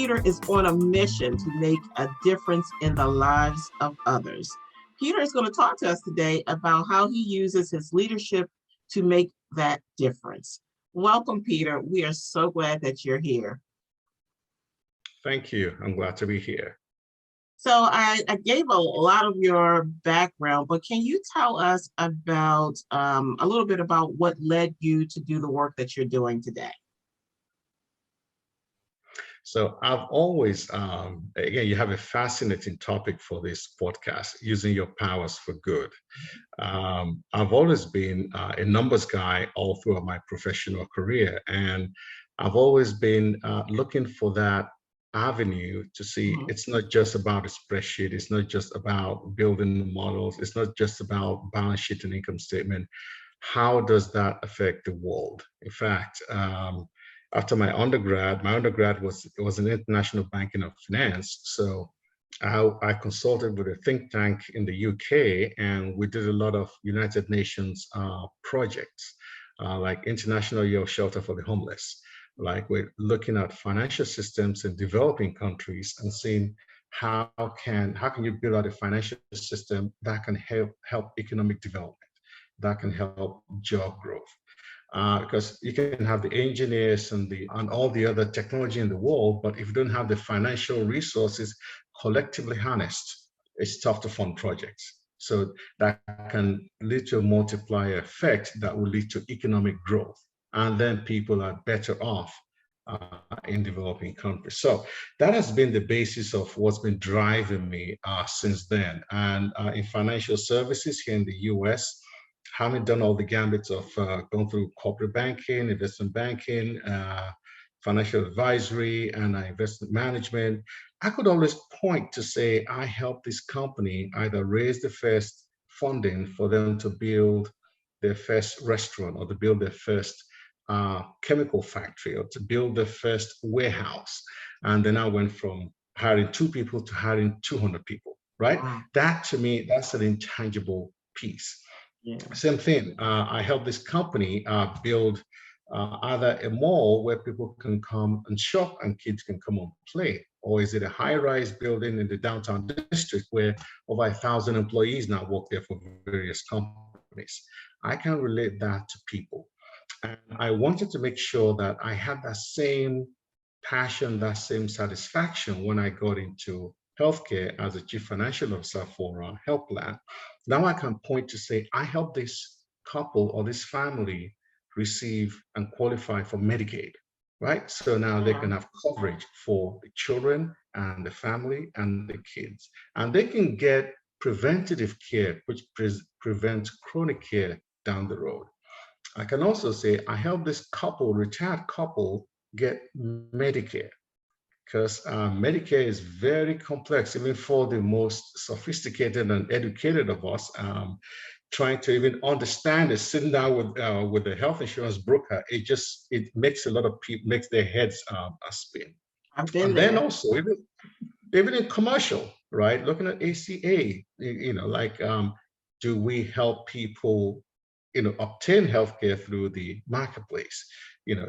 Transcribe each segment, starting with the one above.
Peter is on a mission to make a difference in the lives of others. Peter is going to talk to us today about how he uses his leadership to make that difference. Welcome, Peter. We are so glad that you're here. Thank you. I'm glad to be here. So I gave a lot of your background, but can you tell us about a little bit about what led you to do the work that you're doing today? So I've always, again, you have a fascinating topic for this podcast, using your powers for good. I've always been a numbers guy all throughout my professional career, and I've always been looking for that avenue to see it's not just about a spreadsheet, it's not just about building models, it's not just about balance sheet and income statement. How does that affect the world? In fact, after my undergrad was in international banking and finance. So I consulted with a think tank in the UK, and we did a lot of United Nations projects, like International Year of Shelter for the Homeless. Like we're looking at financial systems in developing countries and seeing how can you build out a financial system that can help economic development, that can help job growth. Because you can have the engineers and all the other technology in the world, but if you don't have the financial resources collectively harnessed, it's tough to fund projects. So that can lead to a multiplier effect that will lead to economic growth. And then people are better off in developing countries. So that has been the basis of what's been driving me since then. And in financial services here in the US, having done all the gambits of going through corporate banking, investment banking, financial advisory, and investment management, I could always point to say, I helped this company either raise the first funding for them to build their first restaurant, or to build their first chemical factory, or to build their first warehouse. And then I went from hiring 2 people to hiring 200 people, right? Wow. That to me, that's an intangible piece. Yeah. Same thing, I helped this company build either a mall where people can come and shop and kids can come and play, or is it a high-rise building in the downtown district where over 1,000 employees now work there for various companies. I can relate that to people. And I wanted to make sure that I had that same passion, that same satisfaction when I got into healthcare as a chief financial officer for a health plan. Now I can point to say, I helped this couple or this family receive and qualify for Medicaid, right? So now they can have coverage for the children and the family and the kids. And they can get preventative care, which prevents chronic care down the road. I can also say, I helped this couple, retired couple, get Medicare, because Medicare is very complex, even for the most sophisticated and educated of us. Trying to even understand it, sitting down with the health insurance broker, it makes a lot of people, makes their heads spin. I've been and there. Then also, even in commercial, right? Looking at ACA, like, do we help people, obtain healthcare through the marketplace?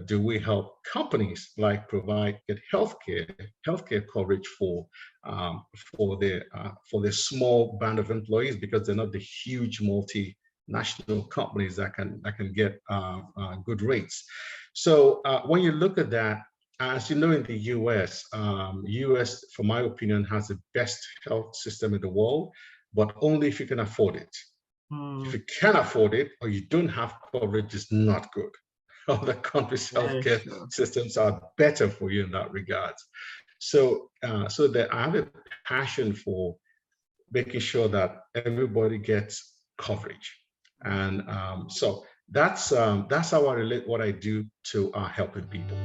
Do we help companies like get healthcare coverage for their small band of employees, because they're not the huge multinational companies that can get good rates. So when you look at that, as you know, in the US, for my opinion, has the best health system in the world, but only if you can afford it. If you can't afford it, or you don't have coverage, it's not good. Other countries' healthcare systems are better for you in that regard. So that I have a passion for making sure that everybody gets coverage, and so that's how I relate what I do to helping people.